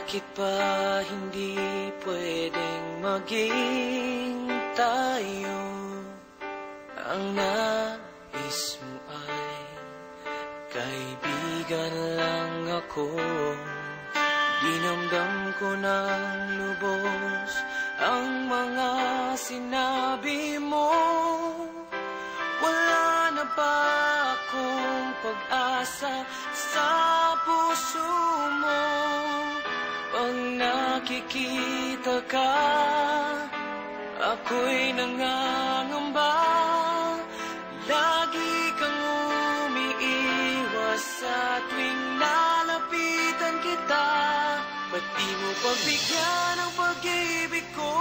Bakit ba hindi pwedeng maging tayo? Ang nais mo ay kaibigan lang ako. Dinamdam ko ng lubos ang mga sinabi mo. Wala na ba akong pag-asa sa puso mo? Pag nakikita ka, ako'y nangangamba. Lagi kang umiiwas sa tuwing lalapitan kita. Ba't di mo pagbigyan ang pag-ibig ko?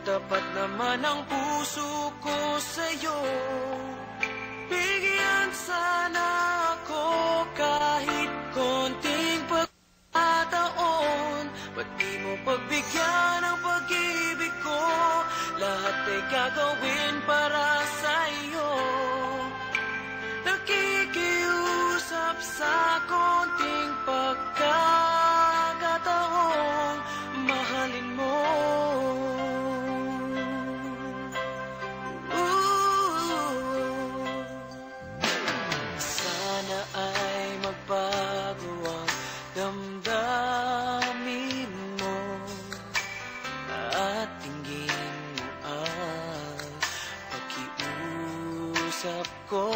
Dapat naman ang puso ko sa'yo. Bigyan sana ako kahit konting pagkataon. Ba't di mo pagbigyan ang pag-ibig ko? Lahat ay gagawin para sa'yo. Nakikiusap sa konting pagkakataon, mahalin mo. Sana ay magbago ang damdamin mo at tingin mo ang pakiusap ko.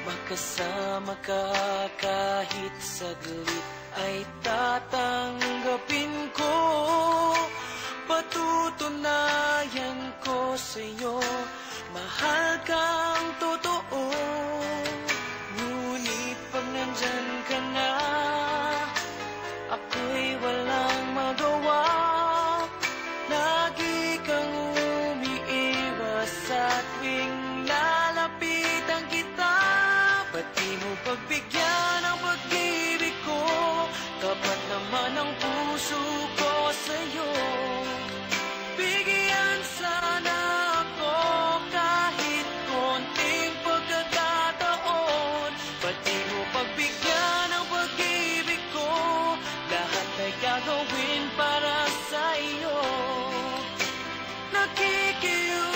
Makasama ka kahit saglit ay tatanggapin ko. Patutunayan ko sa'yo, mahal kang totoo. Ngunit pag nandyan ka na, ako'y walang magawa. Lagi kang umiiwas sa tuwing lalapitan kita. Ba't di mo pagbigyan ang pag-ibig ko? Dapat naman ang puso ko sa'yo. Bigyan sana ako kahit konting pagkakataon. Ba't di mo pagbigyan ang pag-ibig ko? Lahat ay gagawin para sa'yo. Nakikiusap